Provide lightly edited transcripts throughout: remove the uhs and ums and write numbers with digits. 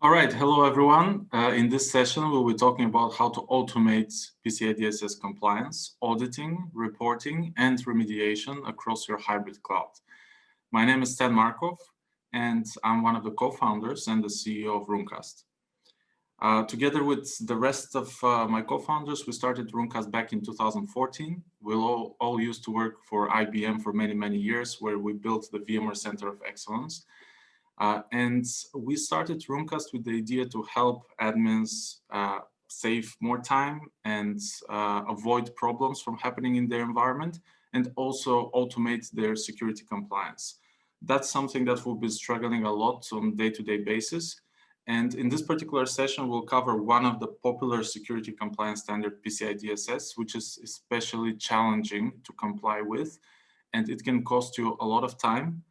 All right, hello everyone. In this session, we'll be talking about how to automate PCI DSS compliance, auditing, reporting, and remediation across your hybrid cloud. My name is Markov, and I'm one of the co-founders and the CEO of Runecast. Together with the rest of my co-founders, we started Runecast back in 2014. We all used to work for IBM for many years, where we built the VMware Center of Excellence. And we started Runecast with the idea to help admins save more time and avoid problems from happening in their environment, and also automate their security compliance. That's something that we'll be struggling a lot on a day-to-day basis. And in this particular session, we'll cover one of the popular security compliance standard, PCI DSS, which is especially challenging to comply with, and it can cost you a lot of time.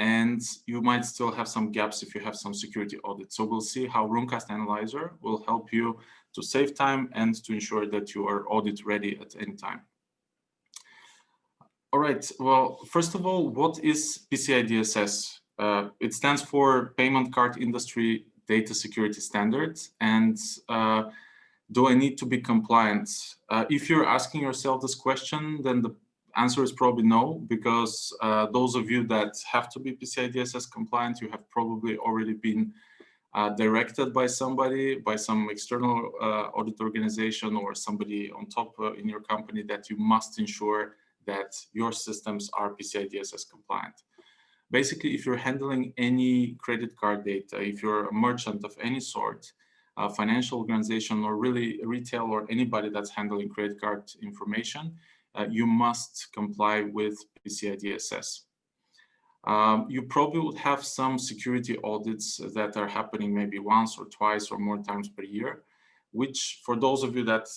And you might still have some gaps if you have some security audits. So we'll see how Runecast Analyzer will help you to save time and to ensure that you are audit ready at any time. All right, well, first of all, what is PCI DSS? It stands for Payment Card Industry Data Security Standards. And do I need to be compliant? If you're asking yourself this question, then the answer is probably no, because those of you that have to be PCI DSS compliant, you have probably already been directed by somebody, by some external audit organization or somebody on top in your company, that you must ensure that your systems are PCI DSS compliant. Basically, if you're handling any credit card data, if you're a merchant of any sort, a financial organization, or really retail, or anybody that's handling credit card information, you must comply with PCI DSS. You probably would have some security audits that are happening maybe once or twice or more times per year, which for those of you that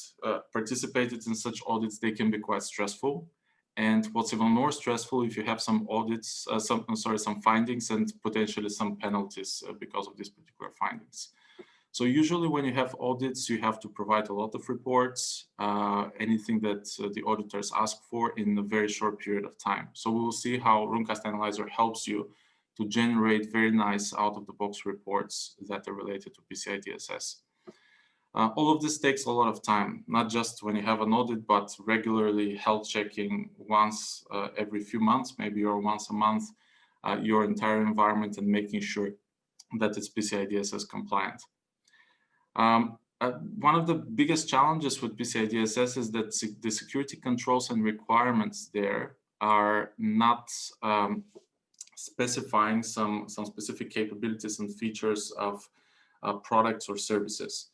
participated in such audits, they can be quite stressful. And what's even more stressful, if you have some audits, some findings and potentially some penalties because of these particular findings. So usually when you have audits, you have to provide a lot of reports, anything that the auditors ask for in a very short period of time. So we will see how Runecast Analyzer helps you to generate very nice out-of-the-box reports that are related to PCI DSS. All of this takes a lot of time, not just when you have an audit, but regularly health checking once every few months, maybe or once a month, your entire environment, and making sure that it's PCI DSS compliant. One of the biggest challenges with PCI DSS is that the security controls and requirements there are not specifying some specific capabilities and features of products or services.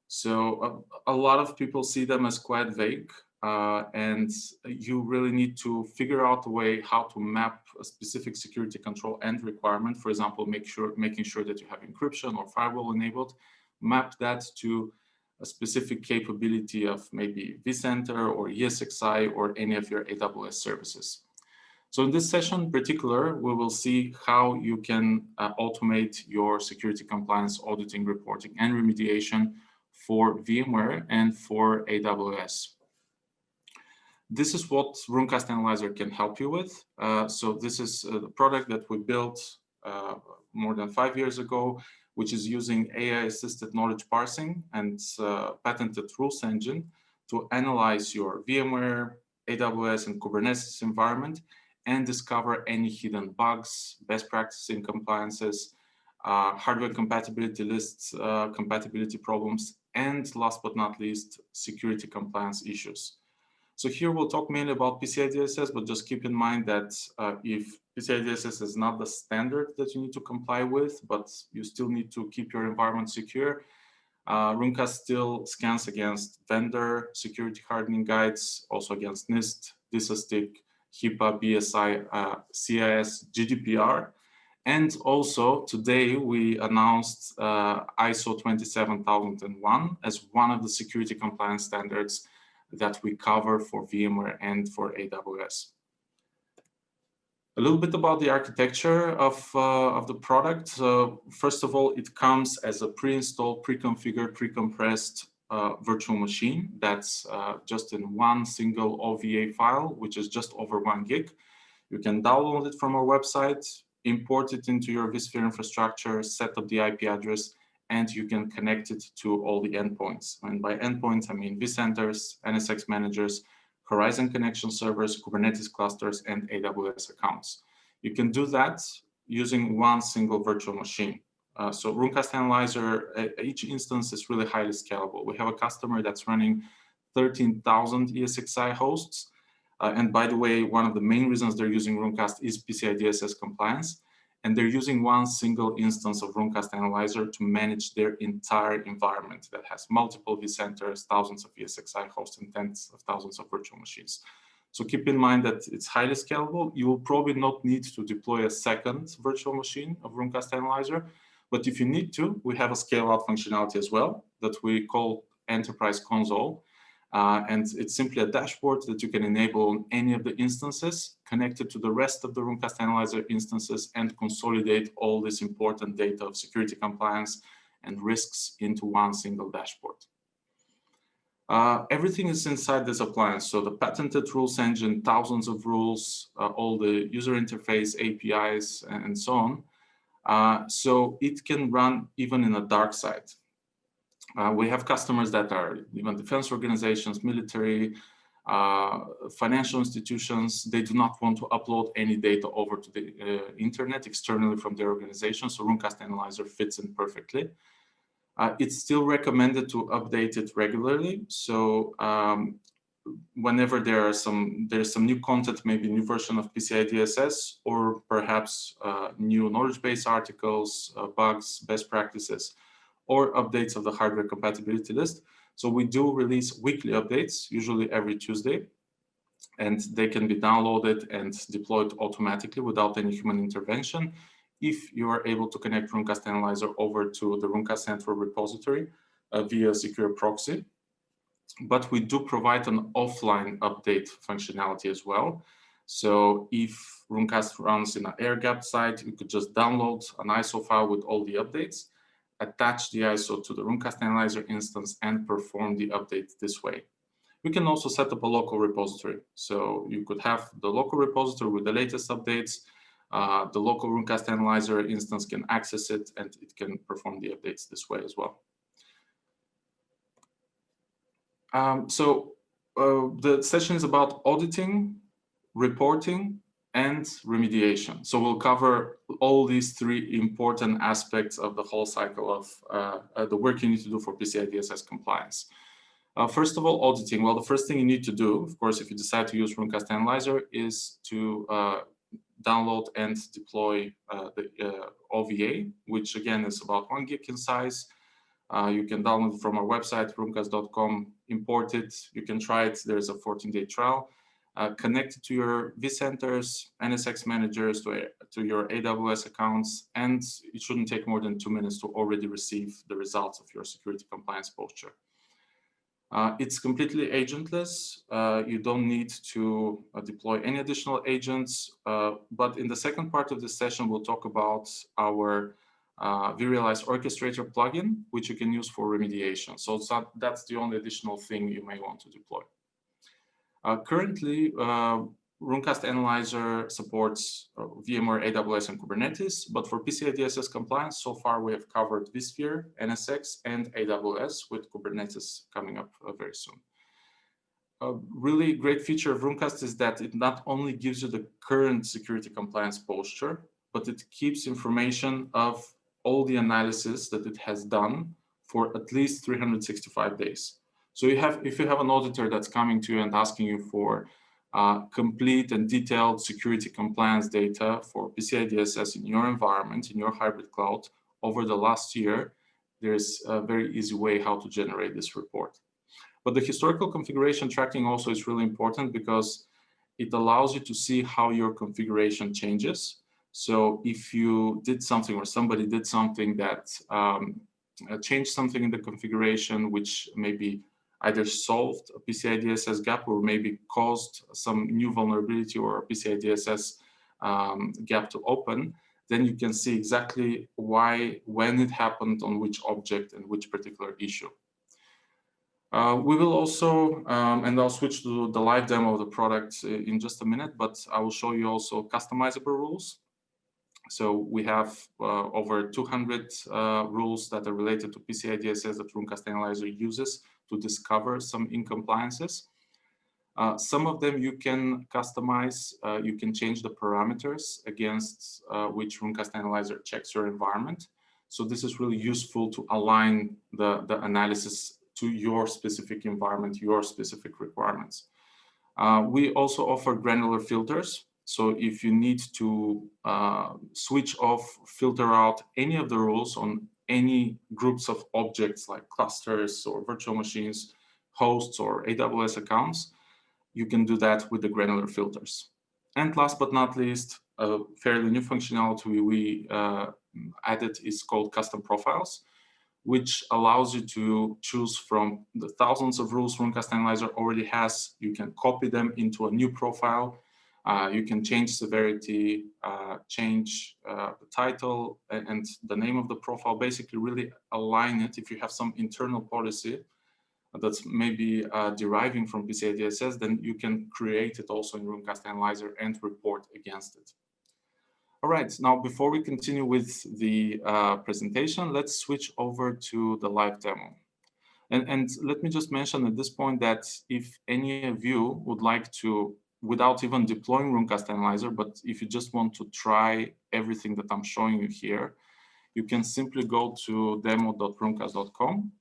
So a lot of people see them as quite vague, and you really need to figure out a way how to map a specific security control and requirement. For example, making sure that you have encryption or firewall enabled. Map that to a specific capability of maybe vCenter or ESXi or any of your AWS services. So in this session in particular, we will see how you can automate your security compliance auditing, reporting, and remediation for VMware and for AWS. This is what Runecast Analyzer can help you with. So this is the product that we built more than 5 years ago, which is using AI-assisted knowledge parsing and patented rules engine to analyze your VMware, AWS, and Kubernetes environment and discover any hidden bugs, best practices in compliances, hardware compatibility lists, compatibility problems, and last but not least, security compliance issues. So here we'll talk mainly about PCI DSS, but just keep in mind that if PCI DSS is not the standard that you need to comply with, but you still need to keep your environment secure, Runecast still scans against vendor security hardening guides, also against NIST, DISASTIC, HIPAA, BSI, CIS, GDPR. And also today we announced ISO 27001 as one of the security compliance standards that we cover for VMware and for AWS. A little bit about the architecture of the product. First of all, it comes as a pre-installed, pre-configured, pre-compressed virtual machine that's just in one single OVA file, which is just over 1 gig. You can download it from our website, import it into your vSphere infrastructure, set up the IP address, and you can connect it to all the endpoints. And by endpoints, I mean vCenters, NSX managers, Horizon connection servers, Kubernetes clusters, and AWS accounts. You can do that using one single virtual machine. So Runecast Analyzer, each instance is really highly scalable. We have a customer that's running 13,000 ESXi hosts. And by the way, one of the main reasons they're using Runecast is PCI DSS compliance. And they're using one single instance of Runecast Analyzer to manage their entire environment that has multiple vCenters, thousands of ESXi hosts, and tens of thousands of virtual machines. So keep in mind that it's highly scalable. You will probably not need to deploy a second virtual machine of Runecast Analyzer. But if you need to, we have a scale-out functionality as well that we call Enterprise Console. And it's simply a dashboard that you can enable on any of the instances connected to the rest of the Runecast Analyzer instances and consolidate all this important data of security compliance and risks into one single dashboard. Everything is inside this appliance. So the patented rules engine, thousands of rules, all the user interface, APIs, and so on. So it can run even in a dark site. We have customers that are even defense organizations, military, financial institutions. They do not want to upload any data over to the internet externally from their organization. So Runecast Analyzer fits in perfectly. It's still recommended to update it regularly. So whenever there's some new content, maybe new version of PCI DSS, or perhaps new knowledge base articles, bugs, best practices, or updates of the hardware compatibility list. So we do release weekly updates, usually every Tuesday, and they can be downloaded and deployed automatically without any human intervention if you are able to connect Runecast Analyzer over to the Runecast Central repository via secure proxy. But we do provide an offline update functionality as well. So if Runecast runs in an air-gapped site, you could just download an ISO file with all the updates, attach the ISO to the Runecast Analyzer instance, and perform the update this way. We can also set up a local repository. So you could have the local repository with the latest updates. The local Runecast Analyzer instance can access it, and it can perform the updates this way as well. The session is about auditing, reporting, and remediation. So we'll cover all these three important aspects of the whole cycle of the work you need to do for PCI DSS compliance. First of all, auditing. Well, the first thing you need to do, of course, if you decide to use Runecast Analyzer, is to download and deploy the OVA, which again is about 1 gig in size. You can download it from our website, runecast.com, import it. You can try it. There's a 14-day trial. Connect it to your vCenters, NSX managers, to your AWS accounts, and it shouldn't take more than 2 minutes to already receive the results of your security compliance posture. It's completely agentless. You don't need to deploy any additional agents, but in the second part of the session, we'll talk about our vRealize Orchestrator plugin, which you can use for remediation. So that's the only additional thing you may want to deploy. Currently, Runecast Analyzer supports VMware, AWS, and Kubernetes, but for PCI DSS compliance, so far we have covered vSphere, NSX, and AWS, with Kubernetes coming up very soon. A really great feature of Runecast is that it not only gives you the current security compliance posture, but it keeps information of all the analysis that it has done for at least 365 days. So if you have an auditor that's coming to you and asking you for complete and detailed security compliance data for PCI DSS in your environment, in your hybrid cloud over the last year, there's a very easy way how to generate this report. But the historical configuration tracking also is really important because it allows you to see how your configuration changes. So if you did something or somebody did something that changed something in the configuration, which maybe either solved a PCI DSS gap or maybe caused some new vulnerability or a PCI DSS gap to open, then you can see exactly why, when it happened, on which object, and which particular issue. We will also, and I'll switch to the live demo of the product in just a minute, but I will show you also customizable rules. So we have over 200 rules that are related to PCI DSS that Runecast Analyzer uses to discover some incompliances. Some of them you can customize. You can change the parameters against which Runecast Analyzer checks your environment. So this is really useful to align the analysis to your specific environment, your specific requirements. We also offer granular filters. So if you need to switch off, filter out any of the rules on any groups of objects like clusters or virtual machines, hosts or AWS accounts, you can do that with the granular filters. And last but not least, a fairly new functionality we added is called custom profiles, which allows you to choose from the thousands of rules Runecast Analyzer already has. You can copy them into a new profile. You can change severity, change the title and the name of the profile, basically really align it. If you have some internal policy that's maybe deriving from PCI DSS, then you can create it also in Runecast Analyzer and report against it. All right, now before we continue with the presentation, let's switch over to the live demo. And let me just mention at this point that if any of you would like to, without even deploying Runecast Analyzer, but if you just want to try everything that I'm showing you here, you can simply go to demo.runecast.com.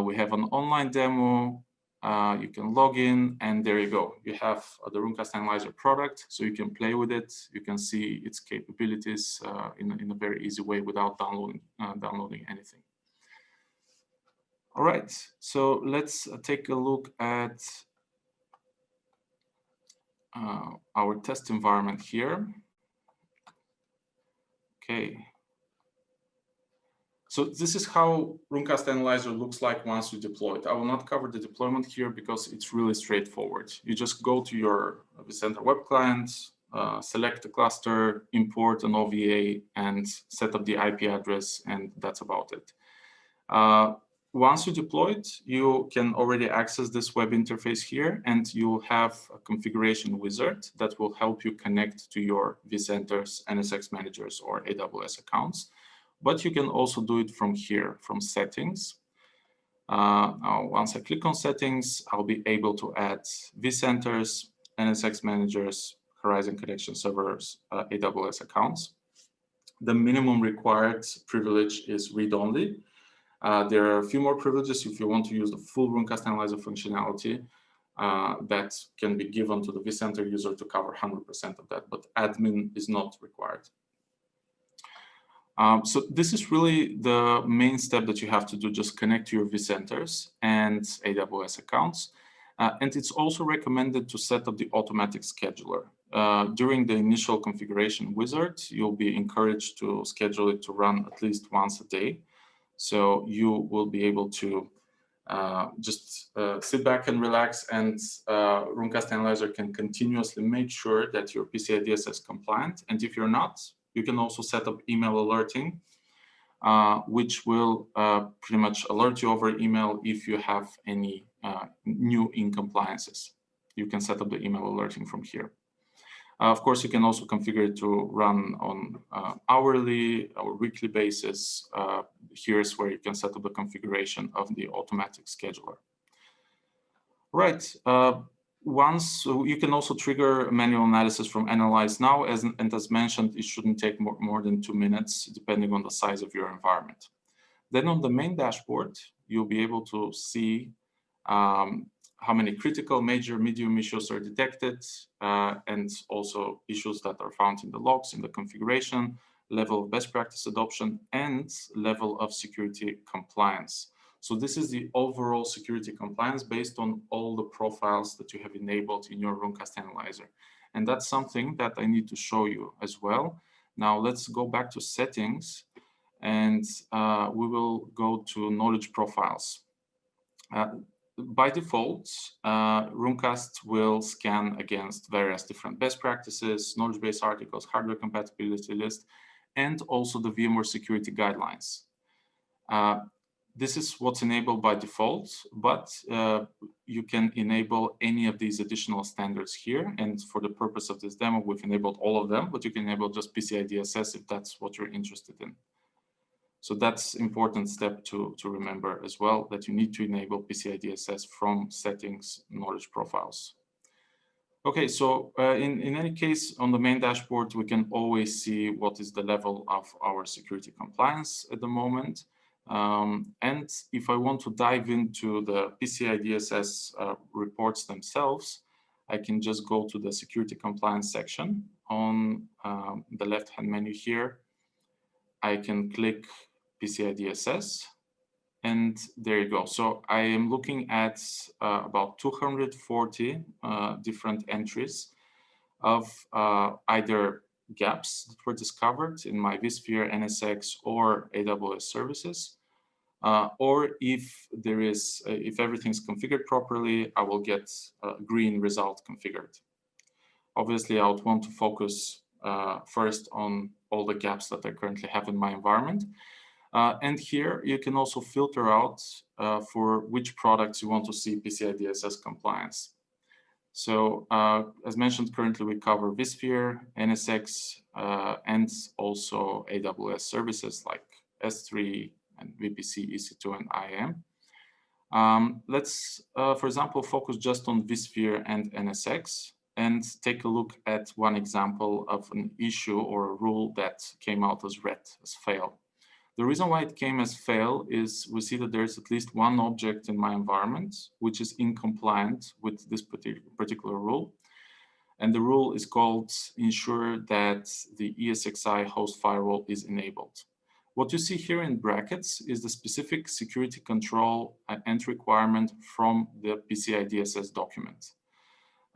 We have an online demo. You can log in, and there you go. You have the Runecast Analyzer product, so you can play with it. You can see its capabilities in a very easy way without downloading anything. All right, so let's take a look at our test environment here. Okay. So this is how Runecast Analyzer looks like once you deploy it. I will not cover the deployment here because it's really straightforward. You just go to your vCenter web client, select the cluster, import an OVA, and set up the IP address, and that's about it. Once you deploy it, you can already access this web interface here, and you'll have a configuration wizard that will help you connect to your vCenters, NSX managers, or AWS accounts. But you can also do it from here, from settings. Now, once I click on settings, I'll be able to add vCenters, NSX managers, Horizon Connection Servers, AWS accounts. The minimum required privilege is read-only. There are a few more privileges if you want to use the full Runecast Analyzer functionality that can be given to the vCenter user to cover 100% of that, but admin is not required. So this is really the main step that you have to do, just connect to your vCenters and AWS accounts. And it's also recommended to set up the automatic scheduler. During the initial configuration wizard, you'll be encouraged to schedule it to run at least once a day. So you will be able to just sit back and relax, and Runecast Analyzer can continuously make sure that your PCI DSS compliant. And if you're not, you can also set up email alerting, which will pretty much alert you over email if you have any new incompliances. You can set up the email alerting from here. Of course, you can also configure it to run on hourly or weekly basis. Here's where you can set up the configuration of the automatic scheduler. Right. Once you can also trigger manual analysis from Analyze Now, and as mentioned, it shouldn't take more than 2 minutes, depending on the size of your environment. Then on the main dashboard, you'll be able to see how many critical, major, medium issues are detected, and also issues that are found in the logs, in the configuration, level of best practice adoption, and level of security compliance. So this is the overall security compliance based on all the profiles that you have enabled in your Runecast Analyzer. And that's something that I need to show you as well. Now let's go back to settings, and we will go to knowledge profiles. By default, Runecast will scan against various different best practices, knowledge base articles, hardware compatibility list, and also the VMware security guidelines. this is what's enabled by default, but you can enable any of these additional standards here. And for the purpose of this demo, we've enabled all of them, but you can enable just PCI DSS if that's what you're interested in. So that's an important step to remember as well, that you need to enable PCI DSS from settings, knowledge profiles. Okay, so in any case, on the main dashboard, we can always see what is the level of our security compliance at the moment. And if I want to dive into the PCI DSS reports themselves, I can just go to the security compliance section on the left-hand menu here. I can click PCI DSS, and there you go. So I am looking at about 240 different entries of either gaps that were discovered in my vSphere, NSX, or AWS services. Or if there is, if everything's configured properly, I will get a green result configured. Obviously, I would want to focus first on all the gaps that I currently have in my environment. And here you can also filter out for which products you want to see PCI DSS compliance. So as mentioned, currently we cover vSphere, NSX, and also AWS services like S3 and VPC, EC2, and IAM. Let's, for example, focus just on vSphere and NSX and take a look at one example of an issue or a rule that came out as red, as fail. The reason why it came as fail is we see that there's at least one object in my environment which is incompliant with this particular rule. And the rule is called ensure that the ESXi host firewall is enabled. What you see here in brackets is the specific security control and requirement from the PCI DSS document.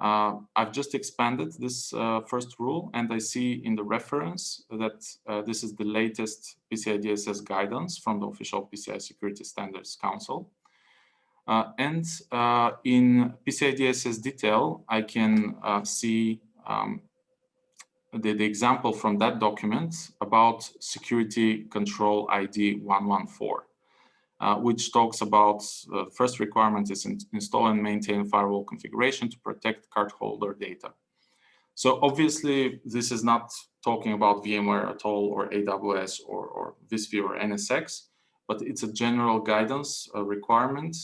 I've just expanded this first rule, and I see in the reference that this is the latest PCI DSS guidance from the official PCI Security Standards Council. And in PCI DSS detail, I can see the example from that document about security control ID 114. Which talks about the first requirement is install and maintain firewall configuration to protect cardholder data. So obviously, this is not talking about VMware at all, or AWS, or vSphere, or NSX, but it's a general guidance requirement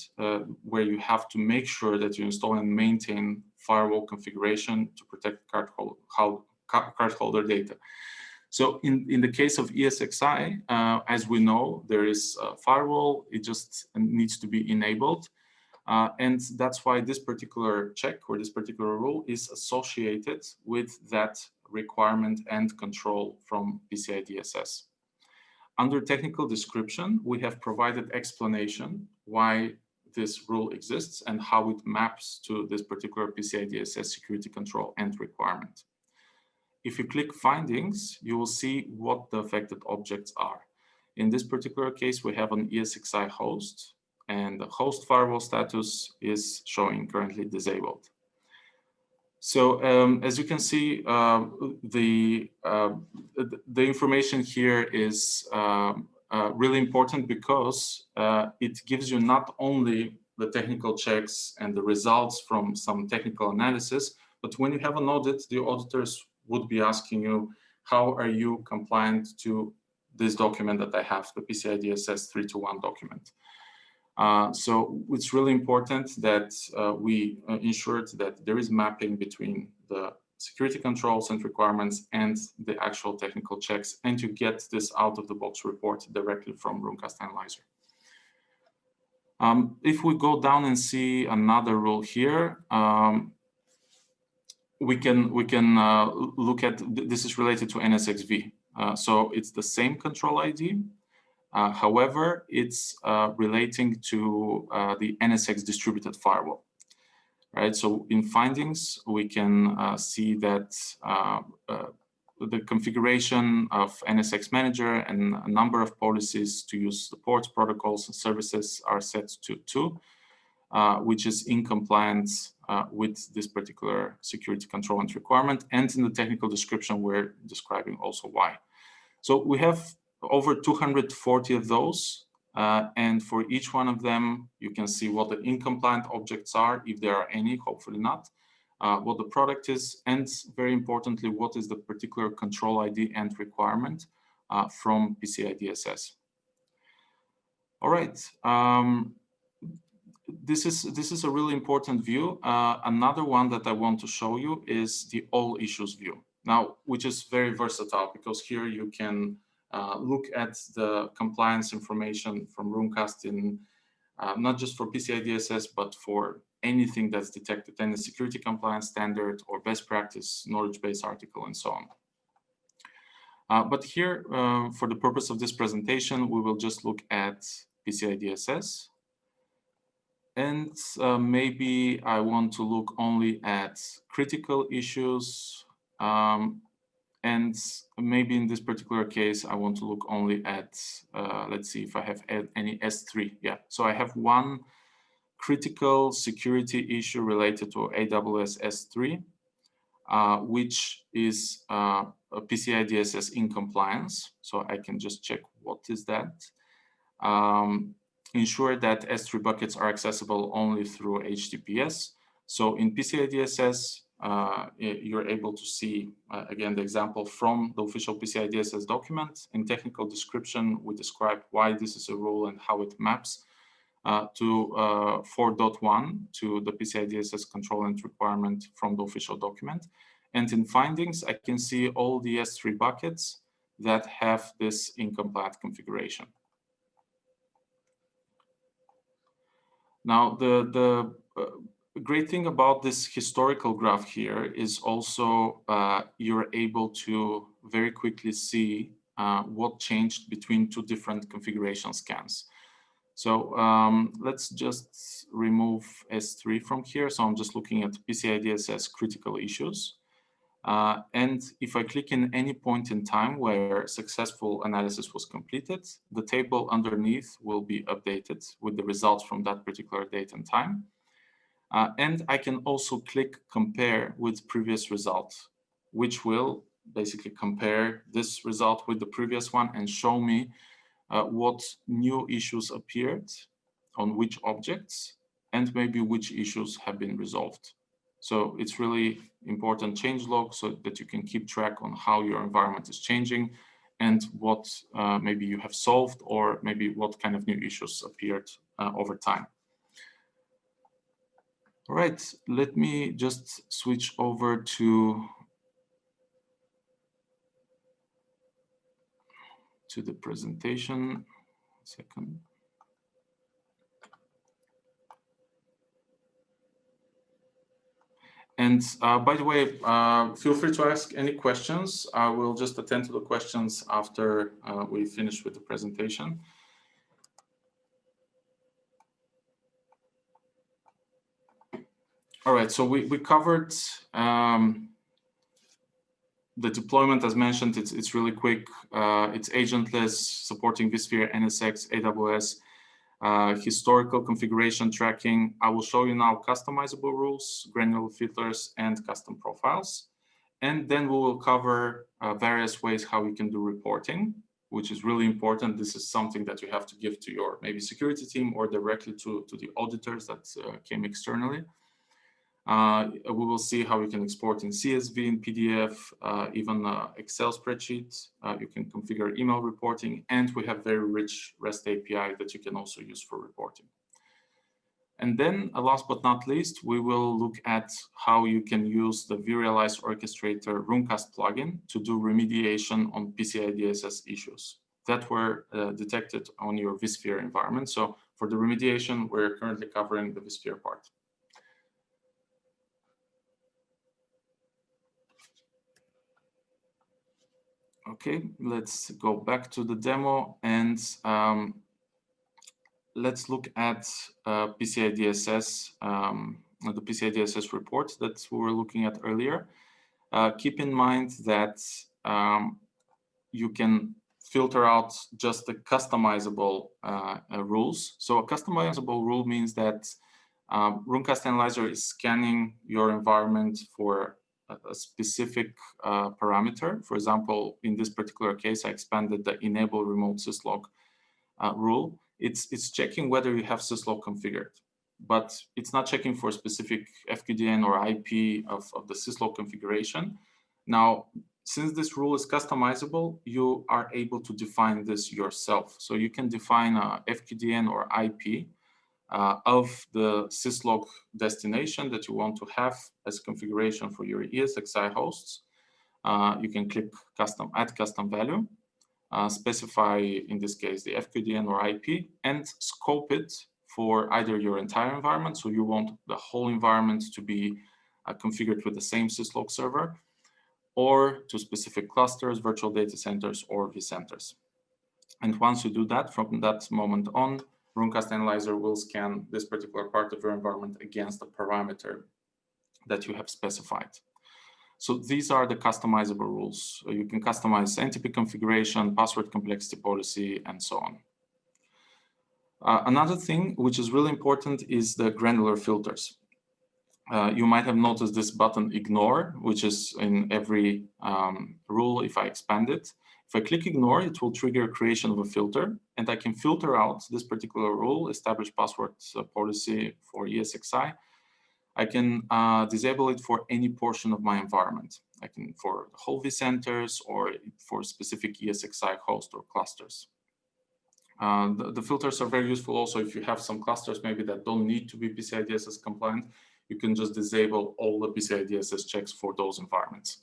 where you have to make sure that you install and maintain firewall configuration to protect cardholder data. So in the case of ESXi, as we know, there is a firewall, it just needs to be enabled. And that's why this particular check or this particular rule is associated with that requirement and control from PCI DSS. Under technical description, we have provided explanation why this rule exists and how it maps to this particular PCI DSS security control and requirement. If you click findings, you will see what the affected objects are. In this particular case, we have an ESXi host, and the host firewall status is showing currently disabled. So as you can see, the information here is really important because it gives you not only the technical checks and the results from some technical analysis, but when you have an audit, the auditors would be asking you, how are you compliant to this document that I have, the PCI DSS 321 document. So it's really important that we ensure that there is mapping between the security controls and requirements and the actual technical checks, and you get this out-of-the-box report directly from Runecast Analyzer. If we go down and see another rule here, we can look at, this is related to NSXV. So it's the same control ID. However, it's relating to the NSX distributed firewall. Right. So in findings, we can see that the configuration of NSX Manager and a number of policies to use the ports, protocols, and services are set to 2, which is in compliance with this particular security control and requirement. And in the technical description, we're describing also why. So we have over 240 of those. And for each one of them, you can see what the incompliant objects are, if there are any, hopefully not, what the product is, and very importantly, what is the particular control ID and requirement from PCI DSS. All right. This is a really important view. Another one that I want to show you is the all issues view. Now, which is very versatile because here you can look at the compliance information from Runecast in not just for PCI DSS, but for anything that's detected, any security compliance standard or best practice knowledge base article and so on. But here, for the purpose of this presentation, we will just look at PCI DSS. And maybe I want to look only at critical issues. And maybe in this particular case, I want to look only at, let's see if I have any S3. Yeah, so I have one critical security issue related to AWS S3, which is a PCI DSS in compliance. So I can just check what is that. Ensure that S3 buckets are accessible only through HTTPS. So in PCI DSS, you're able to see, again, the example from the official PCI DSS document. In technical description, we describe why this is a rule and how it maps to 4.1 to the PCI DSS control and requirement from the official document. And in findings, I can see all the S3 buckets that have this incomplete configuration. Now, the great thing about this historical graph here is also you're able to very quickly see what changed between two different configuration scans. So let's just remove S3 from here. So I'm just looking at PCI DSS critical issues. And if I click in any point in time where successful analysis was completed, the table underneath will be updated with the results from that particular date and time. And I can also click compare with previous results, which will basically compare this result with the previous one and show me what new issues appeared on which objects and maybe which issues have been resolved. So it's really important changelog so that you can keep track on how your environment is changing and what maybe you have solved or maybe what kind of new issues appeared over time. All right, let me just switch over to the presentation. 1 second. And by the way, feel free to ask any questions. I will just attend to the questions after we finish with the presentation. All right, so we covered the deployment as mentioned. It's really quick. It's agentless, supporting vSphere, NSX, AWS. Historical configuration tracking. I will show you now customizable rules, granular filters, and custom profiles. And then we will cover various ways how you can do reporting, which is really important. This is something that you have to give to your maybe security team or directly to the auditors that came externally. We will see how you can export in CSV, in PDF, even Excel spreadsheets. You can configure email reporting, and we have very rich REST API that you can also use for reporting. And then, last but not least, we will look at how you can use the vRealize Orchestrator Runecast plugin to do remediation on PCI DSS issues that were detected on your vSphere environment. So for the remediation, we're currently covering the vSphere part. Okay, let's go back to the demo and let's look at PCI DSS, the PCI DSS report that we were looking at earlier. Keep in mind that you can filter out just the customizable rules. So a customizable rule means that Runecast Analyzer is scanning your environment for a specific parameter. For example, in this particular case, I expanded the enable remote syslog rule. it's checking whether you have syslog configured, but it's not checking for specific FQDN or IP of the syslog configuration. Now, since this rule is customizable, you are able to define this yourself. So you can define a FQDN or IP of the syslog destination that you want to have as configuration for your ESXi hosts. You can click add custom value, specify, in this case, the FQDN or IP, and scope it for either your entire environment. So you want the whole environment to be configured with the same syslog server, or to specific clusters, virtual data centers, or vCenters. And once you do that, from that moment on, Runecast Analyzer will scan this particular part of your environment against the parameter that you have specified. So these are the customizable rules. You can customize NTP configuration, password complexity policy, and so on. Another thing which is really important is the granular filters. You might have noticed this button ignore, which is in every rule if I expand it. If I click ignore, it will trigger creation of a filter, and I can filter out this particular rule, establish password policy for ESXi. I can disable it for any portion of my environment. I can for the whole vCenters or for specific ESXi host or clusters. The filters are very useful also if you have some clusters maybe that don't need to be PCI DSS compliant. You can just disable all the PCI DSS checks for those environments.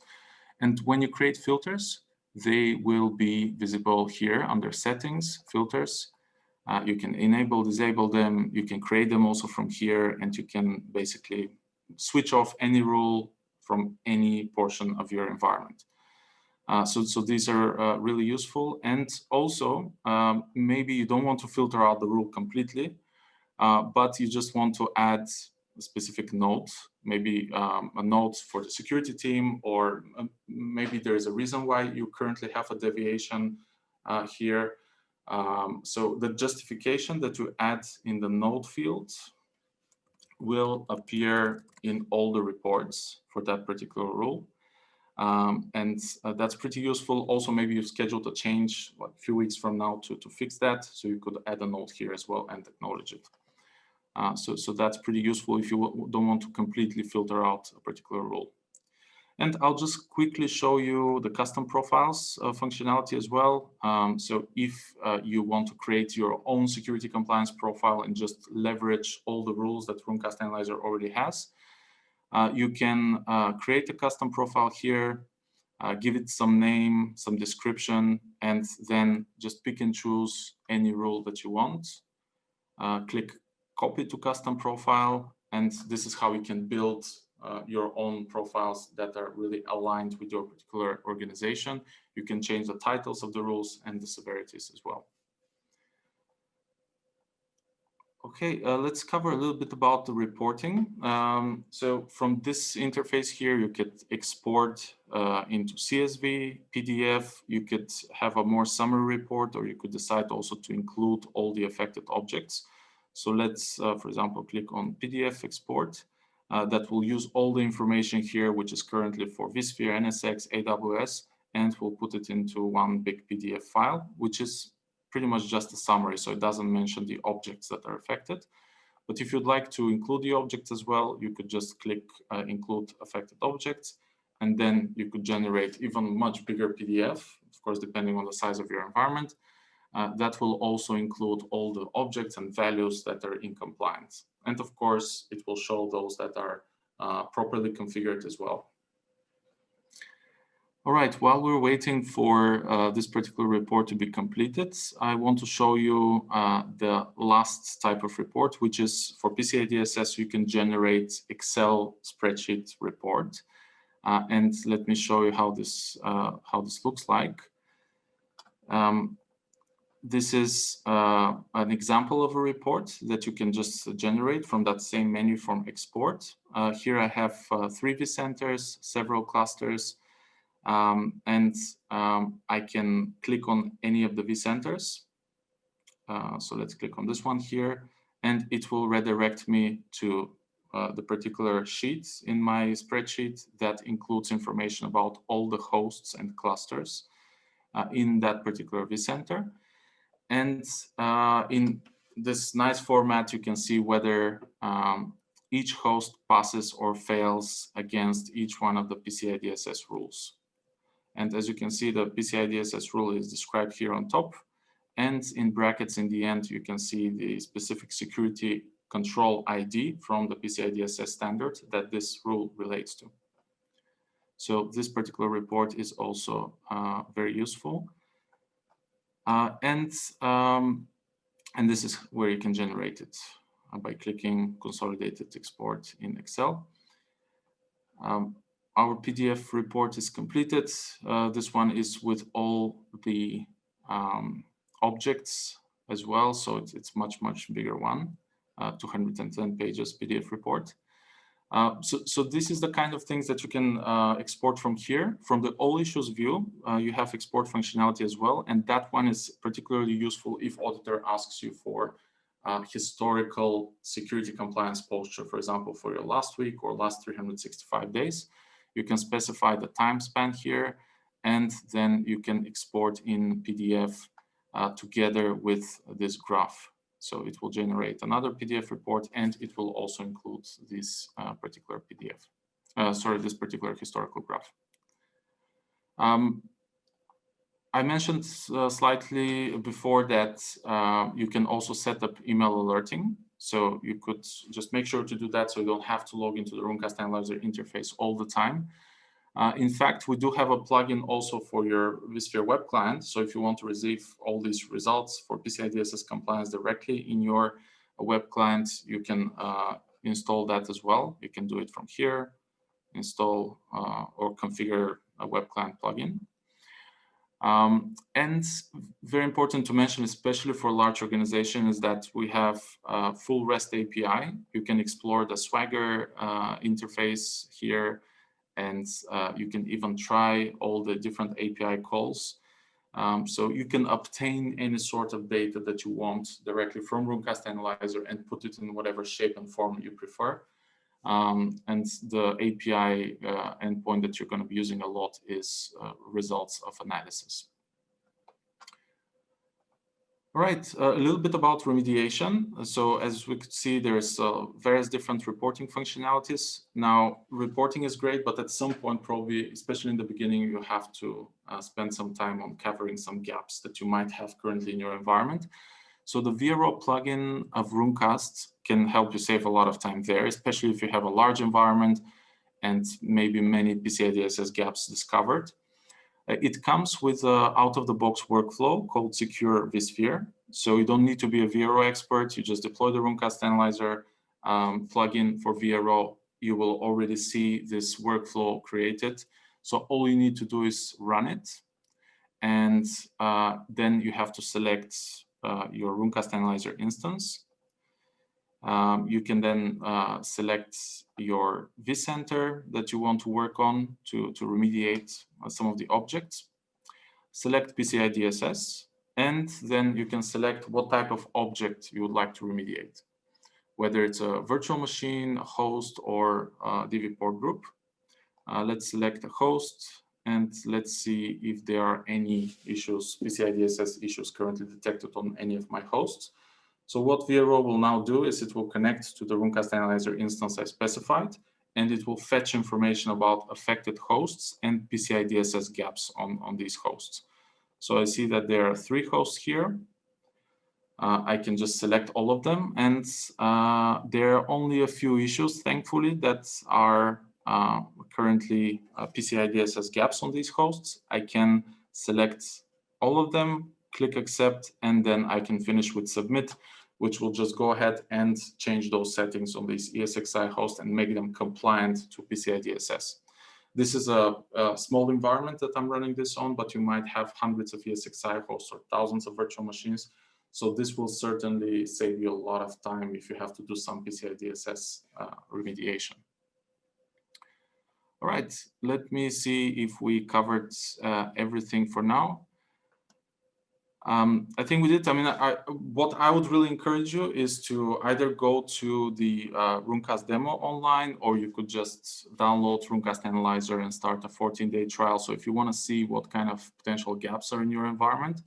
And when you create filters, they will be visible here under settings, filters. You can enable, disable them. You can create them also from here, and you can basically switch off any rule from any portion of your environment. So these are really useful. And also, maybe you don't want to filter out the rule completely, but you just want to add a specific note, maybe a note for the security team, or maybe there is a reason why you currently have a deviation here. So the justification that you add in the note field will appear in all the reports for that particular rule. And that's pretty useful. Also, maybe you've scheduled a change a few weeks from now to fix that. So you could add a note here as well and acknowledge it. So that's pretty useful if you don't want to completely filter out a particular rule. And I'll just quickly show you the custom profiles functionality as well. So if you want to create your own security compliance profile and just leverage all the rules that Runecast Analyzer already has, you can create a custom profile here, give it some name, some description, and then just pick and choose any rule that you want. Click copy to custom profile, and this is how you can build your own profiles that are really aligned with your particular organization. You can change the titles of the rules and the severities as well. Okay, let's cover a little bit about the reporting. So from this interface here, you could export into CSV, PDF. You could have a more summary report, or you could decide also to include all the affected objects. So let's, for example, click on PDF export. That will use all the information here, which is currently for vSphere, NSX, AWS, and we'll put it into one big PDF file, which is pretty much just a summary, so it doesn't mention the objects that are affected. But if you'd like to include the objects as well, you could just click include affected objects, and then you could generate even much bigger PDF, of course, depending on the size of your environment. That will also include all the objects and values that are in compliance. And of course, it will show those that are properly configured as well. All right, while we're waiting for this particular report to be completed, I want to show you the last type of report, which is for PCI DSS, you can generate Excel spreadsheet report. And let me show you how this looks like. This is an example of a report that you can just generate from that same menu from export. Here I have 3 vCenters, several clusters, and I can click on any of the vCenters. So let's click on this one here, and it will redirect me to the particular sheet in my spreadsheet that includes information about all the hosts and clusters in that particular vCenter. And in this nice format, you can see whether each host passes or fails against each one of the PCI DSS rules. And as you can see, the PCI DSS rule is described here on top. And in brackets in the end, you can see the specific security control ID from the PCI DSS standard that this rule relates to. So this particular report is also very useful. And this is where you can generate it by clicking Consolidated Export in Excel. Our PDF report is completed. This one is with all the objects as well, so it's much bigger one, 210 pages PDF report. So this is the kind of things that you can export from here. From the all issues view, you have export functionality as well, and that one is particularly useful if auditor asks you for historical security compliance posture, for example, for your last week or last 365 days. You can specify the time span here, and then you can export in PDF together with this graph. So it will generate another PDF report, and it will also include this particular PDF. This particular historical graph. I mentioned slightly before that you can also set up email alerting. So you could just make sure to do that so you don't have to log into the Runecast Analyzer interface all the time. In fact, we do have a plugin also for your vSphere web client. So if you want to receive all these results for PCI DSS compliance directly in your web client, you can install that as well. You can do it from here, install or configure a web client plugin. And very important to mention, especially for large organizations, is that we have full REST API. You can explore the Swagger interface here, and you can even try all the different API calls. So you can obtain any sort of data that you want directly from Runecast Analyzer and put it in whatever shape and form you prefer. And the API endpoint that you're going to be using a lot is results of analysis. All right, a little bit about remediation. So as we could see, there's various different reporting functionalities. Now, reporting is great, but at some point, probably, especially in the beginning, you have to spend some time on covering some gaps that you might have currently in your environment. So the VRO plugin of Runecast can help you save a lot of time there, especially if you have a large environment and maybe many PCI DSS gaps discovered. It comes with an out-of-the-box workflow called Secure vSphere. So you don't need to be a VRO expert. You just deploy the Runecast Analyzer plugin for VRO. You will already see this workflow created. So all you need to do is run it. And then you have to select your Runecast Analyzer instance. You can then select your vCenter that you want to work on to remediate some of the objects. Select PCI DSS, and then you can select what type of object you would like to remediate, whether it's a virtual machine, a host, or a DV port group. Let's select a host, and let's see if there are any issues, PCI DSS issues currently detected on any of my hosts. So what VRO will now do is it will connect to the Runecast Analyzer instance I specified, and it will fetch information about affected hosts and PCI DSS gaps on these hosts. So I see that there are 3 hosts here. I can just select all of them, and there are only a few issues, thankfully, that are currently PCI DSS gaps on these hosts. I can select all of them, click accept, and then I can finish with submit, which will just go ahead and change those settings on these ESXi hosts and make them compliant to PCI DSS. This is a small environment that I'm running this on, but you might have hundreds of ESXi hosts or thousands of virtual machines. So this will certainly save you a lot of time if you have to do some PCI DSS remediation. All right, let me see if we covered everything for now. I think we did. I mean, what I would really encourage you is to either go to the Runecast demo online, or you could just download Runecast Analyzer and start a 14-day trial. So if you want to see what kind of potential gaps are in your environment,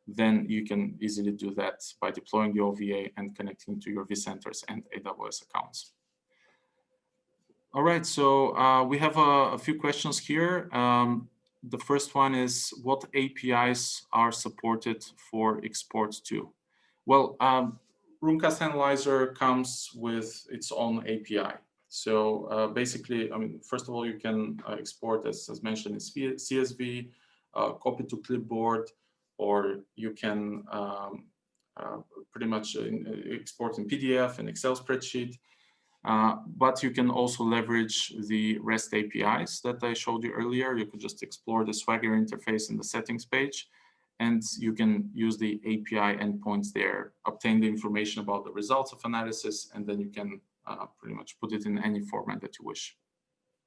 then you can easily do that by deploying the OVA and connecting to your vCenters and AWS accounts. All right, so we have a few questions here. The first one is, what APIs are supported for export to? Well, Runecast Analyzer comes with its own API. So basically, I mean, first of all, you can export, as mentioned, in CSV, copy to clipboard, or you can pretty much export in PDF and Excel spreadsheet. But you can also leverage the REST APIs that I showed you earlier. You could just explore the Swagger interface in the settings page, and you can use the API endpoints there, obtain the information about the results of analysis, and then you can pretty much put it in any format that you wish.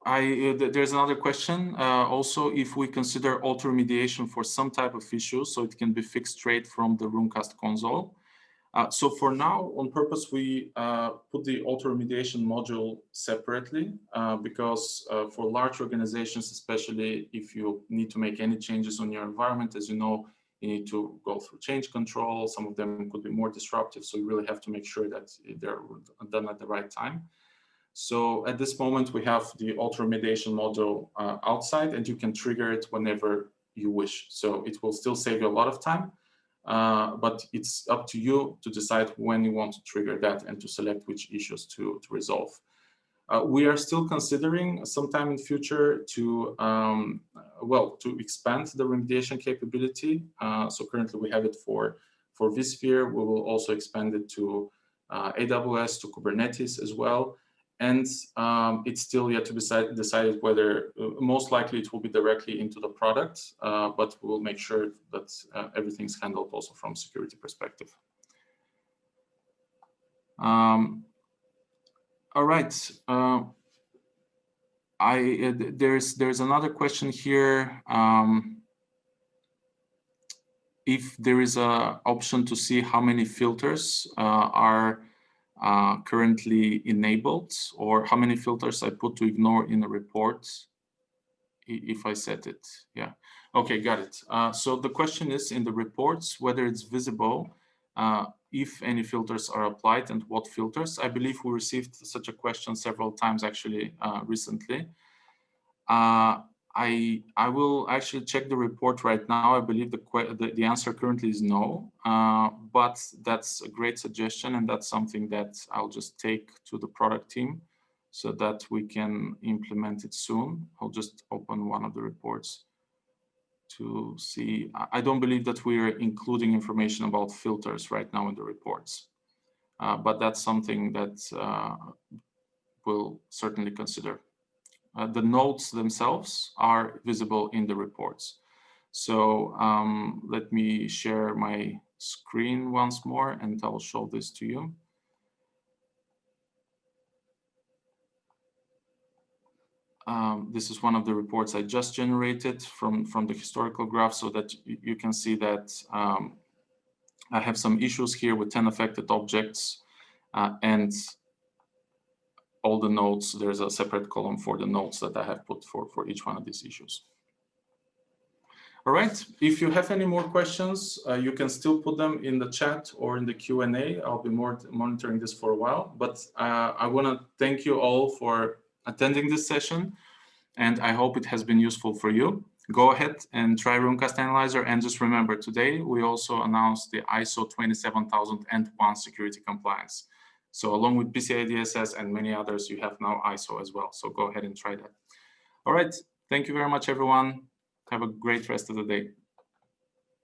There's another question. Also, if we consider auto remediation for some type of issue, so it can be fixed straight from the Runecast console. So for now, on purpose, we put the auto remediation module separately because for large organizations, especially if you need to make any changes on your environment, as you know, you need to go through change control. Some of them could be more disruptive, so you really have to make sure that they're done at the right time. So at this moment, we have the auto remediation module outside, and you can trigger it whenever you wish. So it will still save you a lot of time. But it's up to you to decide when you want to trigger that and to select which issues to resolve. We are still considering sometime in future to, to expand the remediation capability. So currently we have it for vSphere. We will also expand it to AWS, to Kubernetes as well. And it's still yet to be decided whether, most likely it will be directly into the product, but we'll make sure that everything's handled also from security perspective. All right. There's another question here. If there is an option to see how many filters are currently enabled, or how many filters I put to ignore in a report if I set it. Yeah, okay, got it. So the question is in the reports whether it's visible if any filters are applied and what filters. I believe we received such a question several times actually recently. I will actually check the report right now. I believe the answer currently is no, but that's a great suggestion, and that's something that I'll just take to the product team so that we can implement it soon. I'll just open one of the reports to see. I don't believe that we are including information about filters right now in the reports, but that's something that we'll certainly consider. The notes themselves are visible in the reports. So let me share my screen once more and I'll show this to you. This is one of the reports I just generated from the historical graph, so that you can see that I have some issues here with 10 affected objects and all the notes. There's a separate column for the notes that I have put for each one of these issues. All right, if you have any more questions, you can still put them in the chat or in the Q&A. I'll be monitoring this for a while, but I want to thank you all for attending this session, and I hope it has been useful for you. Go ahead and try Runecast Analyzer, and just remember, today we also announced the ISO 27001 security compliance. So along with PCI DSS and many others, you have now ISO as well. So go ahead and try that. All right, thank you very much, everyone. Have a great rest of the day.